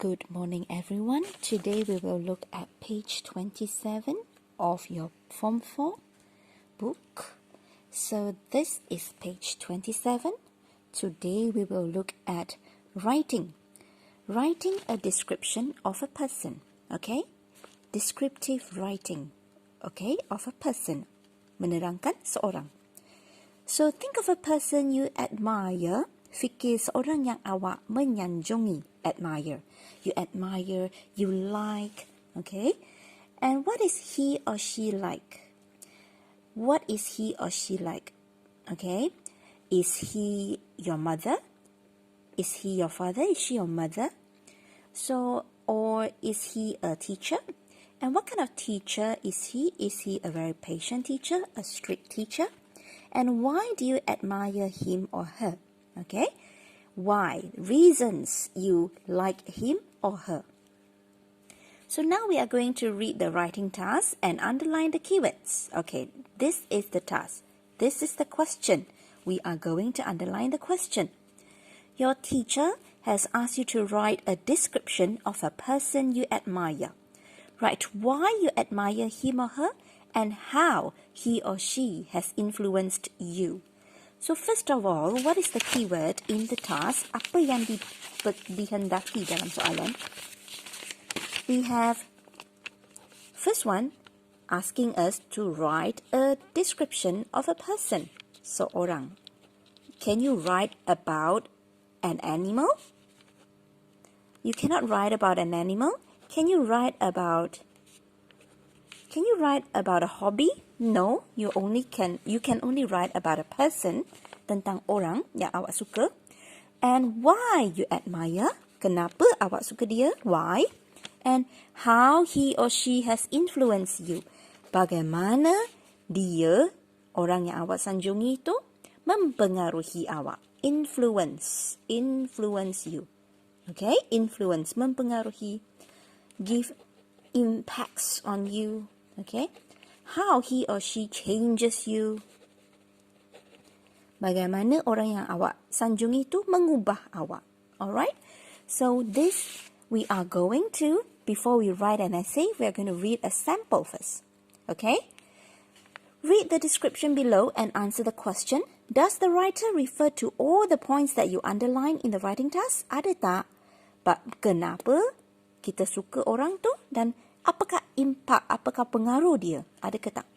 Good morning, everyone. Today we will look at page 27 of your Form 4 book. So this is page 27. Today we will look at writing. Writing a description of a person, okay? Descriptive writing, okay, of a person. Menerangkan seorang. So think of a person you admire. Fikir seorang yang awak menyanjungi. Admire. You admire, you like, okay? And what is he or she like? What is he or she like? Okay? Is he your mother? Is he your father? Is she your mother? So, or is he a teacher? And what kind of teacher is he? Is he a very patient teacher? A strict teacher? And why do you admire him or her? Okay? Why? Reasons you like him or her. So now we are going to read the writing task and underline the keywords. Okay, this is the task. This is the question. We are going to underline the question. Your teacher has asked you to write a description of a person you admire. Write why you admire him or her and how he or she has influenced you. So first of all, what is the keyword in the task? Apa yang dihendaki dalam soalan? We have first one asking us to write a description of a person. Seorang. Can you write about an animal? You cannot write about an animal. Can you write about a hobby? No, you can only write about a person, tentang orang yang awak suka. And why you admire? Kenapa awak suka dia? Why? And how he or she has influenced you. Bagaimana dia, orang yang awak sanjungi itu, mempengaruhi awak. Influence you. Okay? Influence, mempengaruhi. Give impacts on you. Okay? How he or she changes you. Bagaimana orang yang awak sanjungi itu mengubah awak. Alright? So this we are going to, before we write an essay, we are going to read a sample first. Okay? Read the description below and answer the question. Does the writer refer to all the points that you underline in the writing task? Ada tak? Kenapa kita suka orang tu dan apakah impact, apakah pengaruh dia? Ada ke tak?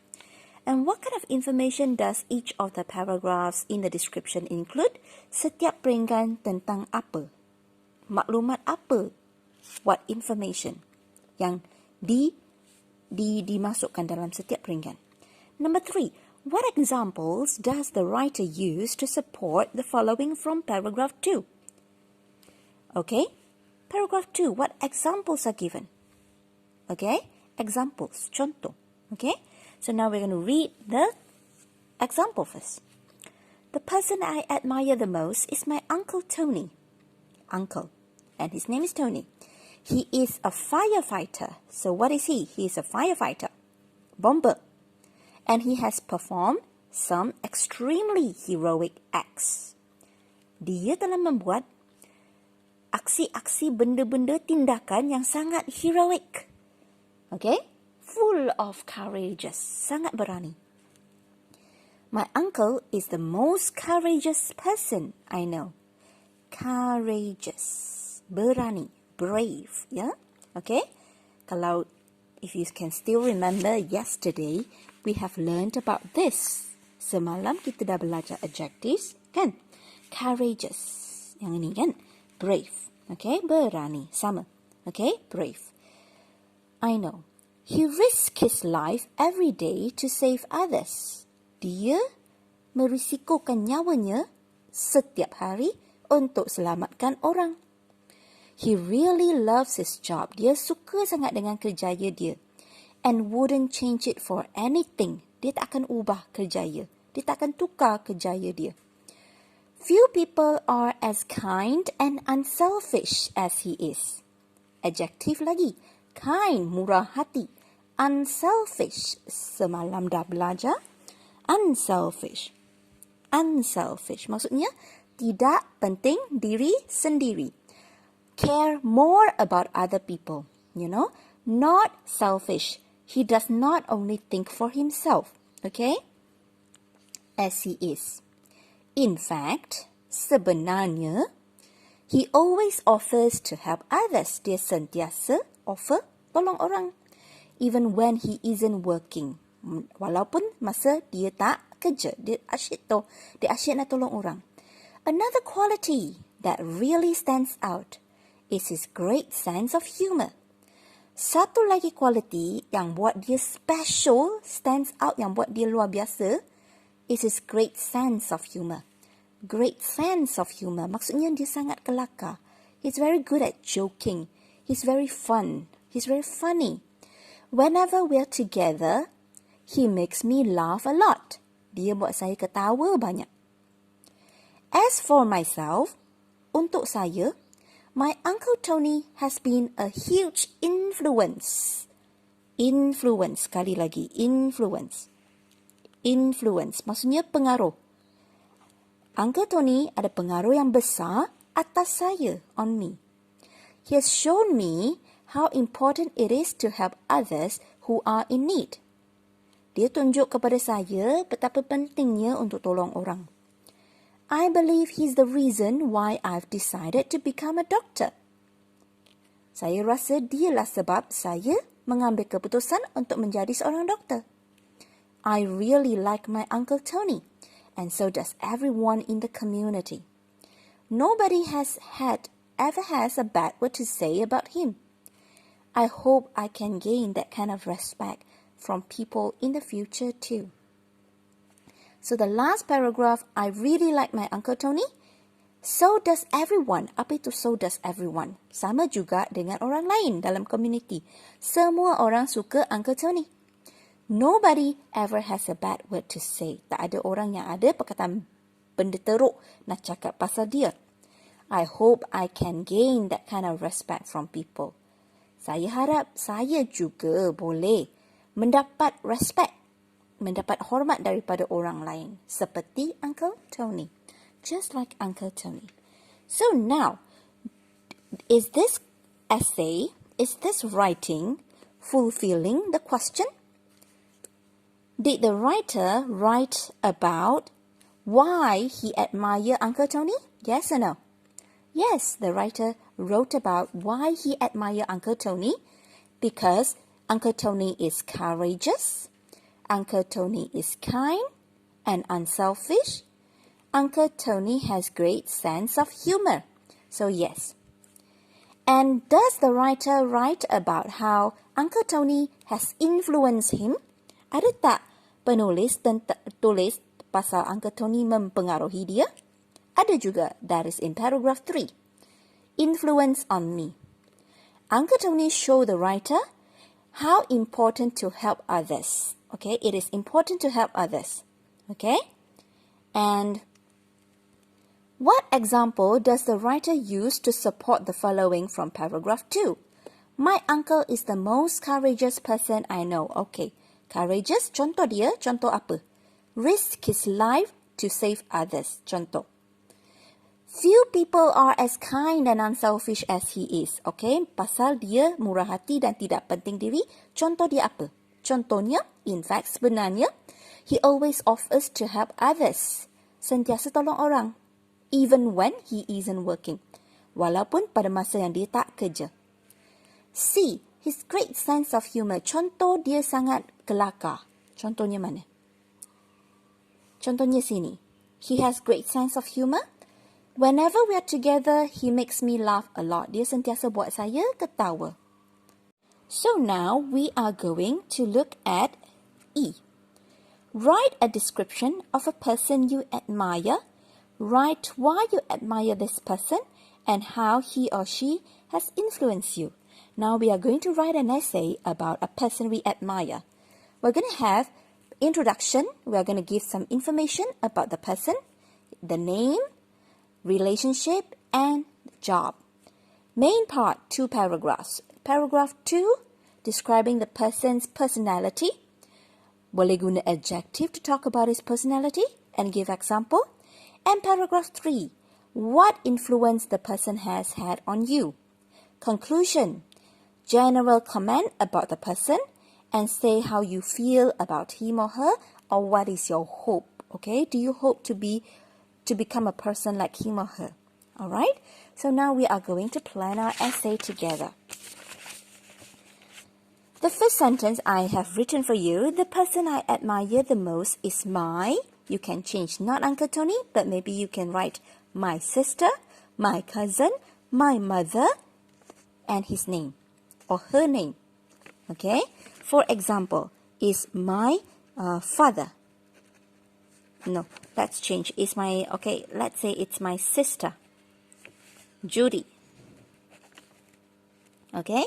And what kind of information does each of the paragraphs in the description include? Setiap peringkat tentang apa? Maklumat apa? What information yang dimasukkan dalam setiap peringkat? Number 3. What examples does the writer use to support the following from paragraph 2? Okay? Paragraph 2. What examples are given? Okay? Examples. Contoh. Okay? So now we're going to read the example first. The person I admire the most is my Uncle Tony. Uncle. And his name is Tony. He is a firefighter. So what is he? He is a firefighter. Bomber. And he has performed some extremely heroic acts. Dia telah membuat aksi-aksi benda-benda tindakan yang sangat heroic. Okay? Full of courageous. Sangat berani. My uncle is the most courageous person I know. Courageous. Berani. Brave. Yeah? Okay? If you can still remember yesterday, we have learned about this. Semalam kita dah belajar adjectives, kan? Courageous. Yang ini kan? Brave. Okay? Berani. Sama. Okay? Brave. I know. He risks his life every day to save others. Dia merisikokan nyawanya setiap hari untuk selamatkan orang. He really loves his job. Dia suka sangat dengan kerjaya dia. And wouldn't change it for anything. Dia tak akan ubah kerjaya. Dia tak akan tukar kerjaya dia. Few people are as kind and unselfish as he is. Adjective lagi. Kind, murah hati. Unselfish, semalam dah belajar. Unselfish. Unselfish, maksudnya tidak penting diri sendiri. care more about other people, not selfish. He does not only think for himself, okay? As he is. In fact, sebenarnya, he always offers to help others. Dia sentiasa offer tolong orang. Even when he isn't working. Walaupun masa dia tak kerja. Dia asyik nak tolong orang. Another quality that really stands out is his great sense of humor. Satu lagi quality yang buat dia special, stands out, yang buat dia luar biasa, is his great sense of humor. Great sense of humor. Maksudnya dia sangat kelakar. He's very good at joking. He's very fun. He's very funny. Whenever we're together, he makes me laugh a lot. Dia buat saya ketawa banyak. As for myself, untuk saya, my Uncle Tony has been a huge influence. Influence, sekali lagi, influence. Influence, maksudnya pengaruh. Uncle Tony ada pengaruh yang besar atas saya, on me. He has shown me how important it is to help others who are in need. Dia tunjuk kepada saya betapa pentingnya untuk tolong orang. I believe he's the reason why I've decided to become a doctor. Saya rasa dialah sebab saya mengambil keputusan untuk menjadi seorang doktor. I really like my Uncle Tony, and so does everyone in the community. Nobody ever has a bad word to say about him. I hope I can gain that kind of respect from people in the future too. So the last paragraph, I really like my Uncle Tony. So does everyone. Apa itu so does everyone? Sama juga dengan orang lain dalam community. Semua orang suka Uncle Tony. Nobody ever has a bad word to say. Tak ada orang yang ada perkataan benda teruk nak cakap pasal dia. I hope I can gain that kind of respect from people. Saya harap saya juga boleh mendapat respect, mendapat hormat daripada orang lain. Seperti Uncle Tony. Just like Uncle Tony. So now, is this essay, is this writing fulfilling the question? Did the writer write about why he admired Uncle Tony? Yes or no? Yes, the writer wrote about why he admired Uncle Tony because Uncle Tony is courageous, Uncle Tony is kind and unselfish, Uncle Tony has great sense of humor. So yes. And does the writer write about how Uncle Tony has influenced him? Ada tak penulis tulis pasal Uncle Tony mempengaruhi dia? Ada juga. That is in paragraph 3. Influence on me. Uncle Tony showed the writer how important to help others. Okay, it is important to help others. Okay, and what example does the writer use to support the following from paragraph 2? My uncle is the most courageous person I know. Okay, courageous, contoh dia, contoh apa? Risk his life to save others, contoh. Few people are as kind and unselfish as he is. Okay, pasal dia murah hati dan tidak penting diri, contoh dia apa? Contohnya, in fact, sebenarnya, he always offers to help others. Sentiasa tolong orang. Even when he isn't working. Walaupun pada masa yang dia tak kerja. C. His great sense of humor. Contoh dia sangat kelakar. Contohnya mana? Contohnya sini. He has great sense of humor. Whenever we are together, he makes me laugh a lot. Dia sentiasa buat saya ketawa. So now we are going to look at E. Write a description of a person you admire. Write why you admire this person and how he or she has influenced you. Now we are going to write an essay about a person we admire. We're going to have introduction. We are going to give some information about the person, the name, relationship, and job. Main part, 2 paragraphs. Paragraph 2, describing the person's personality. Boleh guna adjective to talk about his personality and give example. And paragraph 3, what influence the person has had on you. Conclusion. General comment about the person and say how you feel about him or her or what is your hope. Okay, do you hope to become a person like him or her? All right, so now we are going to plan our essay together. The first sentence I have written for you, the person I admire the most is my, you can change not Uncle Tony, but maybe you can write my sister, my cousin, my mother, and his name or her name. Okay, for example, is my father. No, let's change. Is my, okay, let's say it's my sister, Judy. Okay,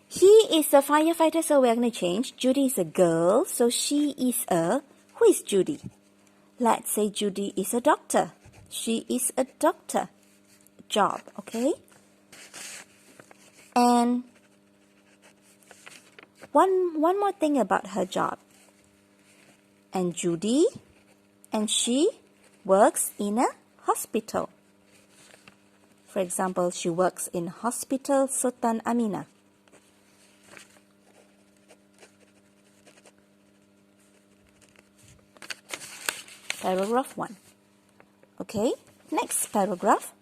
he is a firefighter, so we're going to change. Judy is a girl, so she is a, who is Judy? Let's say Judy is a doctor. She is a doctor. Job, okay? And one more thing about her job. And Judy, and she works in a hospital. For example, she works in Hospital Sultan Aminah. Paragraph 1. Okay, next paragraph.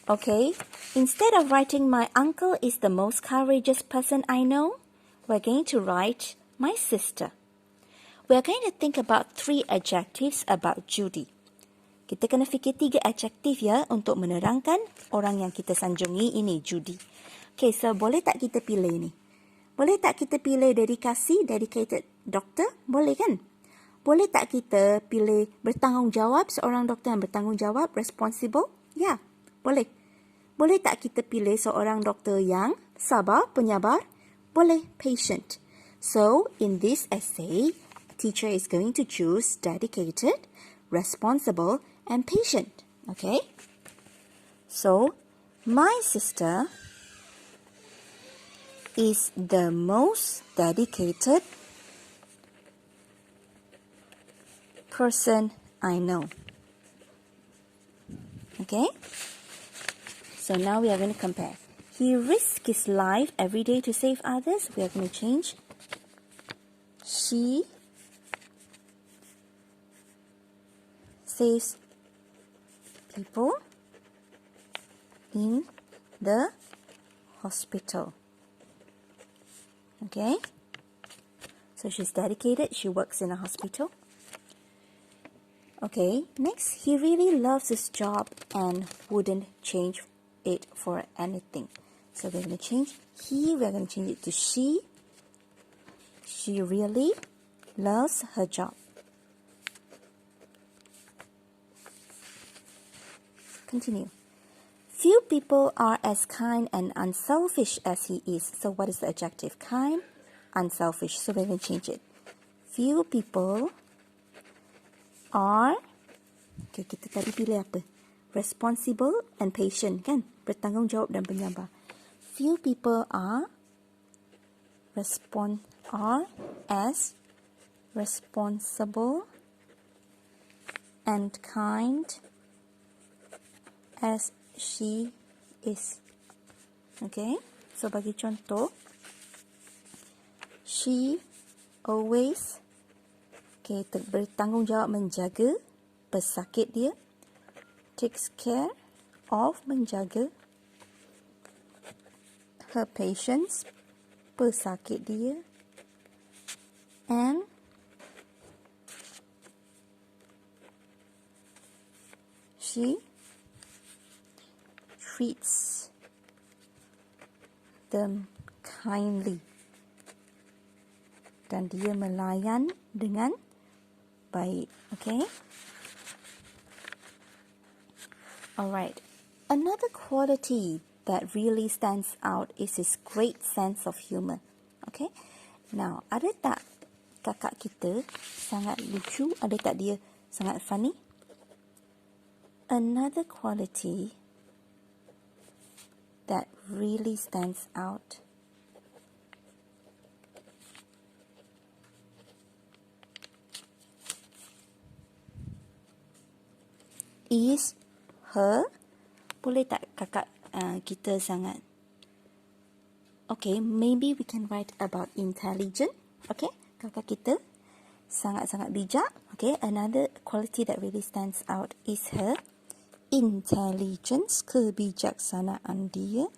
Okay, instead of writing my uncle is the most courageous person I know, we're going to write my sister. We're going to think about 3 adjectives about Judy. Kita kena fikir 3 adjektif ya untuk menerangkan orang yang kita sanjungi ini, Judy. Okay, so boleh tak kita pilih ni? Boleh tak kita pilih dedikasi, dedicated doctor? Boleh kan? Boleh tak kita pilih bertanggungjawab, seorang doktor yang bertanggungjawab, responsible? Ya, boleh. Boleh tak kita pilih seorang doktor yang sabar, penyabar? Boleh, patient. So, in this essay, teacher is going to choose dedicated, responsible, and patient. Okay? So, my sister is the most dedicated person I know. Okay? So now we are going to compare. He risks his life every day to save others. We are going to change. She saves people in the hospital. Okay? So she's dedicated. She works in a hospital. Okay, next, he really loves his job and wouldn't change it for anything. So we're going to change he, we're going to change it to she. She really loves her job. Continue. Few people are as kind and unselfish as he is. So what is the adjective? Kind, unselfish. So we're going to change it. Few people are, okay, kita tadi pilih apa? Responsible and patient, kan? Bertanggungjawab dan penyabar. Few people are as responsible and kind as she is. Okay, so bagi contoh, she always bertanggungjawab menjaga pesakit dia, takes care of, menjaga her patients, pesakit dia, and she treats them kindly, dan dia melayan dengan baik. Okay? Alright. Another quality that really stands out is his great sense of humor. Okay? Now, ada tak kakak kita sangat lucu? Ada tak dia sangat funny? Another quality that really stands out is her. Boleh tak kakak kita sangat. Okay, maybe we can write about intelligent. Okay, kakak kita sangat-sangat bijak. Okay, another quality that really stands out is her intelligence, kebijaksanaan dia.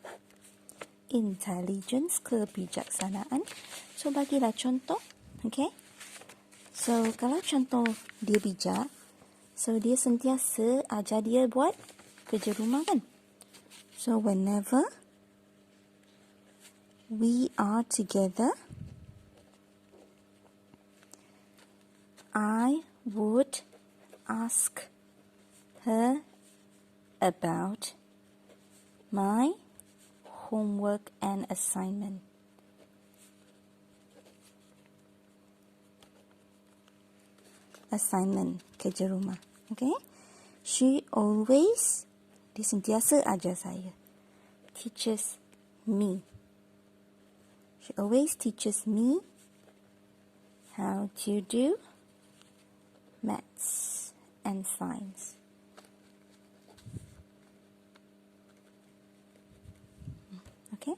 Intelligence, kebijaksanaan. So, bagilah contoh. Okay, so kalau contoh dia bijak, so dia sentiasa ajar dia buat kerja rumah kan. So, whenever we are together, I would ask her about my homework and assignment. Assignment, kerja rumah. Okay? She always, dia sentiasa ajar saya. Teaches me. She always teaches me how to do maths and science. Okay?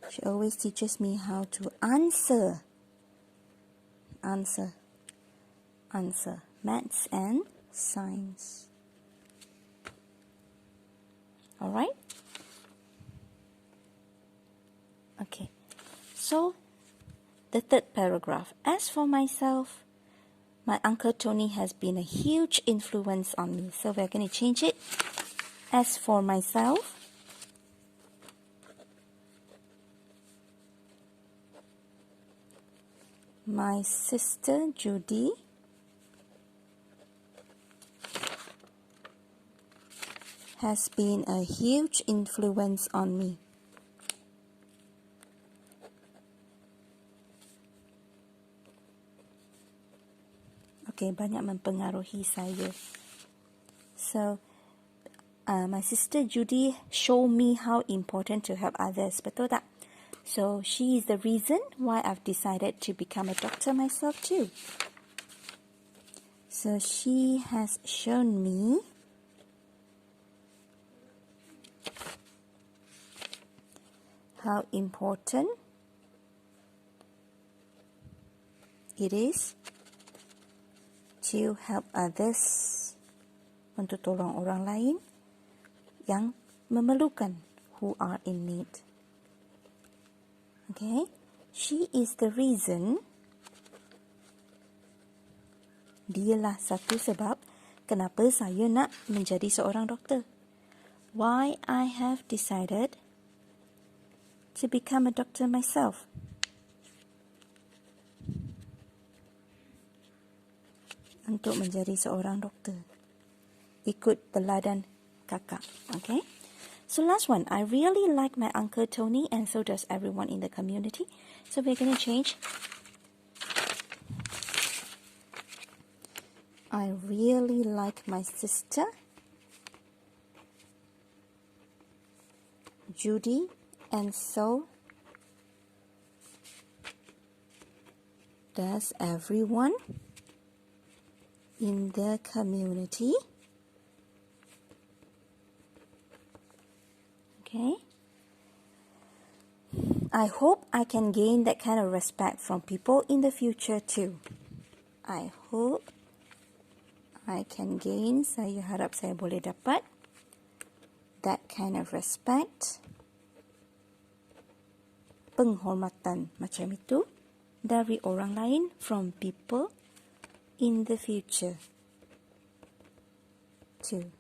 She always teaches me how to answer maths and science. Alright? Okay. So, the third paragraph. As for myself, my Uncle Tony has been a huge influence on me. So, we're going to change it. As for myself, my sister Judy has been a huge influence on me. Okay, banyak mempengaruhi saya. So, my sister Judy showed me how important to help others. Betul tak? So, she is the reason why I've decided to become a doctor myself too. So, she has shown me how important it is to help others, untuk tolong orang lain yang memerlukan, who are in need. Okay, she is the reason, dialah satu sebab kenapa saya nak menjadi seorang doktor. Why I have decided to become a doctor myself. Untuk menjadi seorang doktor. Ikut teladan kakak. Okay. So last one. I really like my Uncle Tony and so does everyone in the community. So we're going to change. I really like my sister Judy and so does everyone in the community. Okay. I hope I can gain that kind of respect from people in the future too. I hope I can gain, saya harap saya boleh dapat that kind of respect, penghormatan macam itu dari orang lain, from people in the future too.